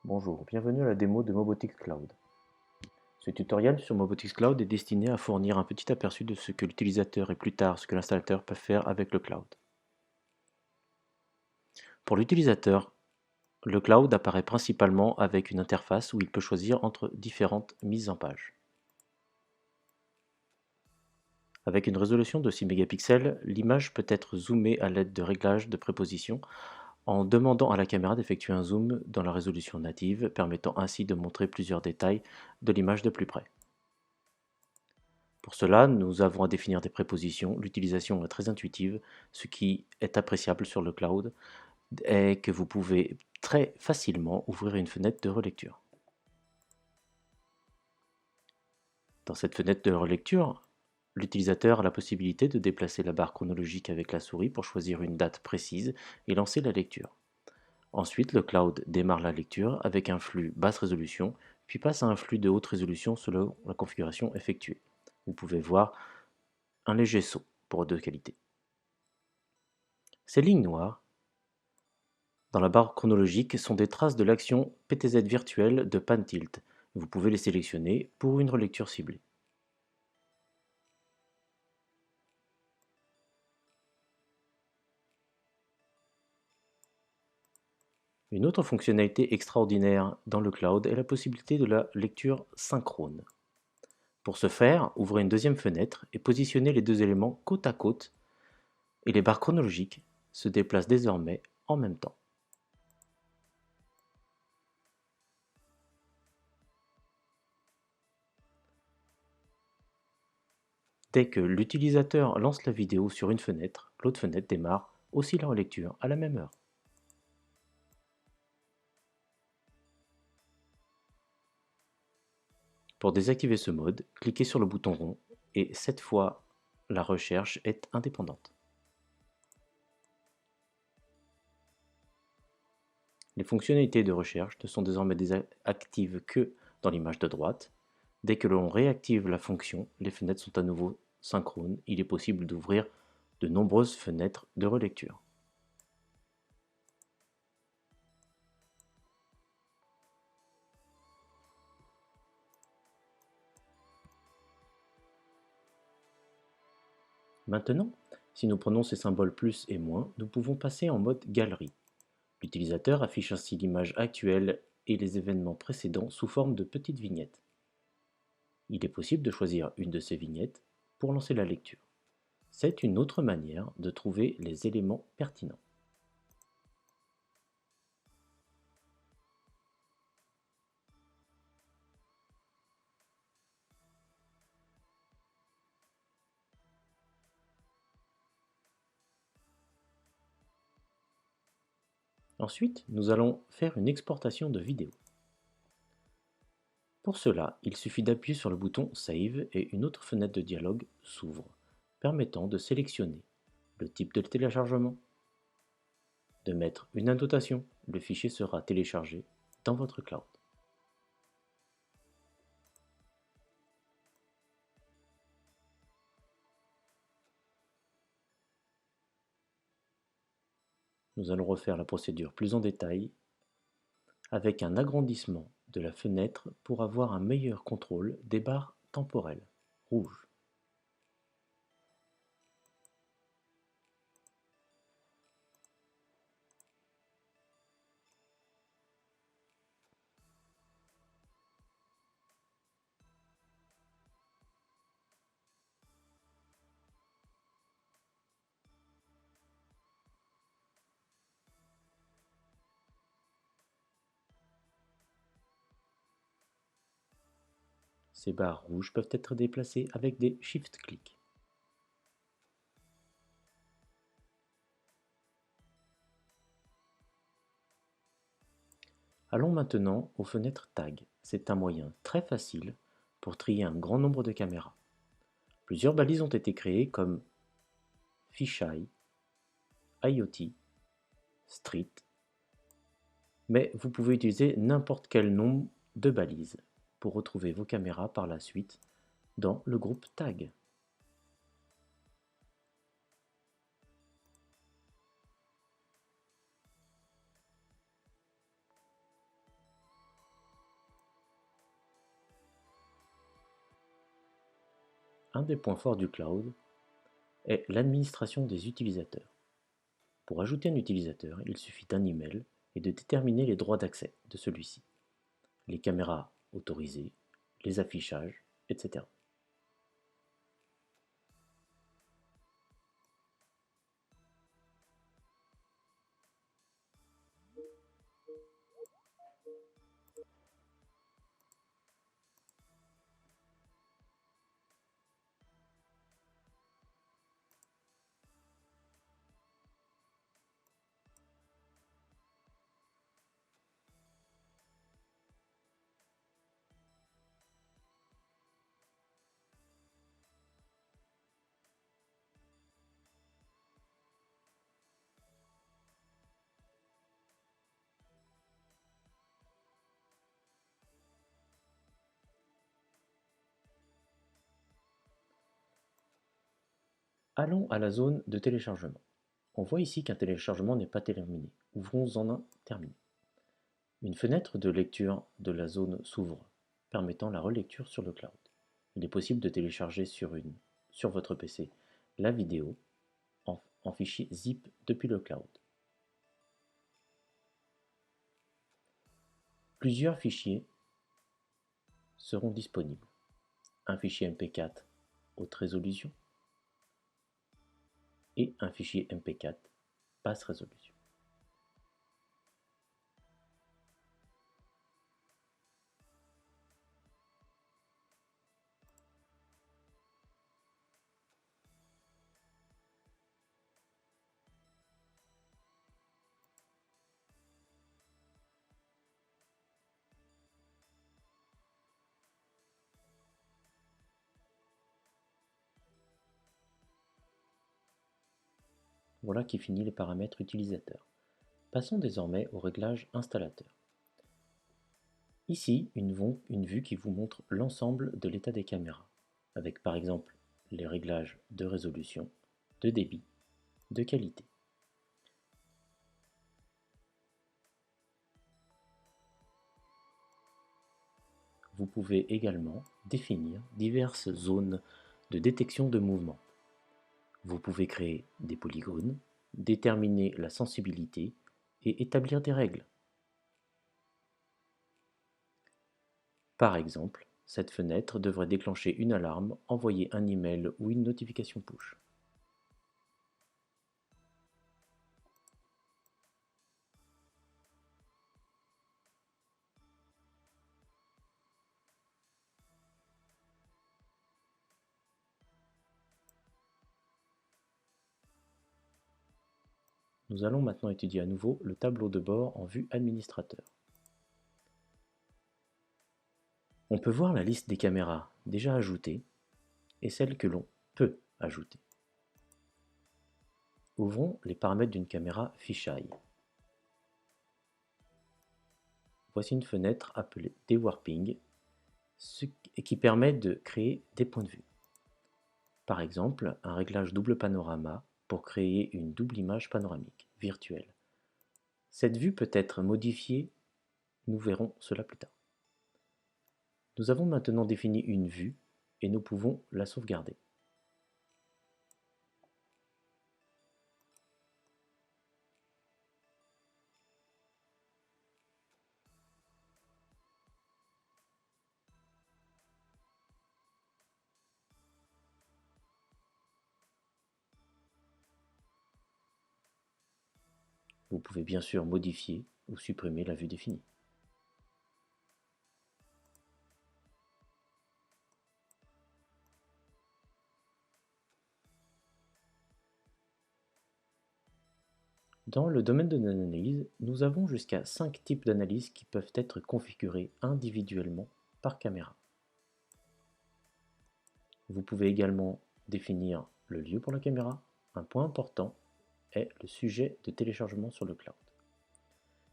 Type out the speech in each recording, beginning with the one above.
Bonjour, bienvenue à la démo de Mobotix Cloud. Ce tutoriel sur Mobotix Cloud est destiné à fournir un petit aperçu de ce que l'utilisateur et plus tard ce que l'installateur peuvent faire avec le cloud. Pour l'utilisateur, le cloud apparaît principalement avec une interface où il peut choisir entre différentes mises en page. Avec une résolution de 6 mégapixels, l'image peut être zoomée à l'aide de réglages de préposition en demandant à la caméra d'effectuer un zoom dans la résolution native, permettant ainsi de montrer plusieurs détails de l'image de plus près. Pour cela, nous avons à définir des prépositions. L'utilisation est très intuitive, ce qui est appréciable sur le cloud est que vous pouvez très facilement ouvrir une fenêtre de relecture. Dans cette fenêtre de relecture, l'utilisateur a la possibilité de déplacer la barre chronologique avec la souris pour choisir une date précise et lancer la lecture. Ensuite, le cloud démarre la lecture avec un flux basse résolution, puis passe à un flux de haute résolution selon la configuration effectuée. Vous pouvez voir un léger saut pour deux qualités. Ces lignes noires dans la barre chronologique sont des traces de l'action PTZ virtuelle de PanTilt. Vous pouvez les sélectionner pour une relecture ciblée. Une autre fonctionnalité extraordinaire dans le cloud est la possibilité de la lecture synchrone. Pour ce faire, ouvrez une deuxième fenêtre et positionnez les deux éléments côte à côte et les barres chronologiques se déplacent désormais en même temps. Dès que l'utilisateur lance la vidéo sur une fenêtre, l'autre fenêtre démarre aussi la relecture à la même heure. Pour désactiver ce mode, cliquez sur le bouton rond et cette fois, la recherche est indépendante. Les fonctionnalités de recherche ne sont désormais actives que dans l'image de droite. Dès que l'on réactive la fonction, les fenêtres sont à nouveau synchrones. Il est possible d'ouvrir de nombreuses fenêtres de relecture. Maintenant, si nous prenons ces symboles plus et moins, nous pouvons passer en mode galerie. L'utilisateur affiche ainsi l'image actuelle et les événements précédents sous forme de petites vignettes. Il est possible de choisir une de ces vignettes pour lancer la lecture. C'est une autre manière de trouver les éléments pertinents. Ensuite, nous allons faire une exportation de vidéo. Pour cela, il suffit d'appuyer sur le bouton Save et une autre fenêtre de dialogue s'ouvre, permettant de sélectionner le type de téléchargement, de mettre une annotation. Le fichier sera téléchargé dans votre cloud. Nous allons refaire la procédure plus en détail avec un agrandissement de la fenêtre pour avoir un meilleur contrôle des barres temporelles rouges. Ces barres rouges peuvent être déplacées avec des shift-clics. Allons maintenant aux fenêtres Tag. C'est un moyen très facile pour trier un grand nombre de caméras. Plusieurs balises ont été créées comme Fisheye, IoT, Street, mais vous pouvez utiliser n'importe quel nombre de balises pour retrouver vos caméras par la suite dans le groupe Tag. Un des points forts du cloud est l'administration des utilisateurs. Pour ajouter un utilisateur, il suffit d'un email et de déterminer les droits d'accès de celui-ci, les caméras autorisées, les affichages, etc. Allons à la zone de téléchargement. On voit ici qu'un téléchargement n'est pas terminé. Ouvrons-en un terminé. Une fenêtre de lecture de la zone s'ouvre, permettant la relecture sur le cloud. Il est possible de télécharger sur votre PC la vidéo en fichier zip depuis le cloud. Plusieurs fichiers seront disponibles. Un fichier MP4 haute résolution et un fichier MP4 basse résolution. Voilà qui finit les paramètres utilisateurs. Passons désormais aux réglages installateurs. Ici, une vue qui vous montre l'ensemble de l'état des caméras, avec par exemple les réglages de résolution, de débit, de qualité. Vous pouvez également définir diverses zones de détection de mouvement. Vous pouvez créer des polygones, déterminer la sensibilité et établir des règles. Par exemple, cette fenêtre devrait déclencher une alarme, envoyer un email ou une notification push. Nous allons maintenant étudier à nouveau le tableau de bord en vue administrateur. On peut voir la liste des caméras déjà ajoutées et celles que l'on peut ajouter. Ouvrons les paramètres d'une caméra fisheye. Voici une fenêtre appelée Dewarping qui permet de créer des points de vue. Par exemple, un réglage double panorama pour créer une double image panoramique virtuelle. Cette vue peut être modifiée, nous verrons cela plus tard. Nous avons maintenant défini une vue et nous pouvons la sauvegarder. Vous pouvez bien sûr modifier ou supprimer la vue définie. Dans le domaine de l'analyse, nous avons jusqu'à 5 types d'analyse qui peuvent être configurés individuellement par caméra. Vous pouvez également définir le lieu pour la caméra. Un point important est le sujet de téléchargement sur le cloud.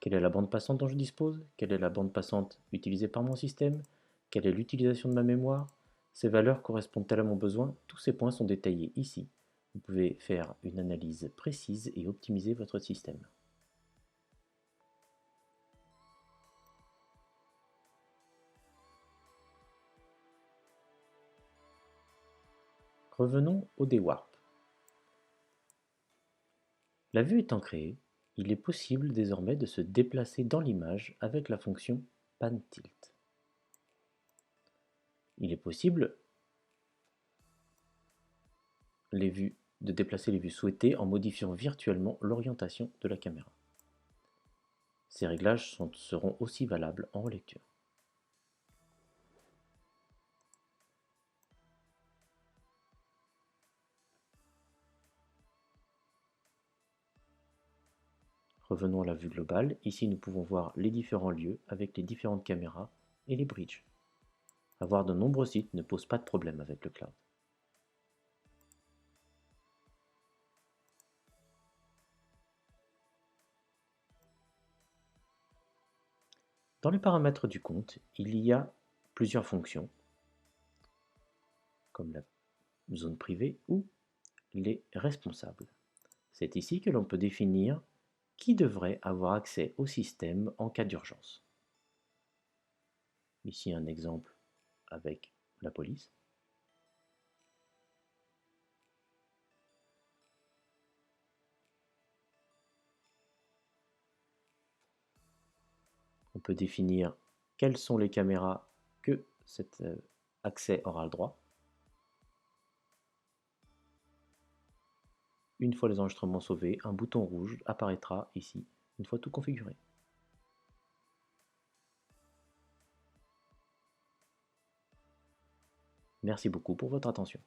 Quelle est la bande passante dont je dispose? Quelle est la bande passante utilisée par mon système? Quelle est l'utilisation de ma mémoire? Ces valeurs correspondent-elles à mon besoin? Tous ces points sont détaillés ici. Vous pouvez faire une analyse précise et optimiser votre système. Revenons au déwarp. La vue étant créée, il est possible désormais de se déplacer dans l'image avec la fonction pan-tilt. Il est possible de déplacer les vues souhaitées en modifiant virtuellement l'orientation de la caméra. Ces réglages seront aussi valables en relecture. Revenons à la vue globale. Ici, nous pouvons voir les différents lieux avec les différentes caméras et les bridges. Avoir de nombreux sites ne pose pas de problème avec le cloud. Dans les paramètres du compte, il y a plusieurs fonctions, comme la zone privée ou les responsables. C'est ici que l'on peut définir qui devrait avoir accès au système en cas d'urgence. Ici un exemple avec la police. On peut définir quelles sont les caméras que cet accès aura le droit. Une fois les enregistrements sauvés, un bouton rouge apparaîtra ici, une fois tout configuré. Merci beaucoup pour votre attention.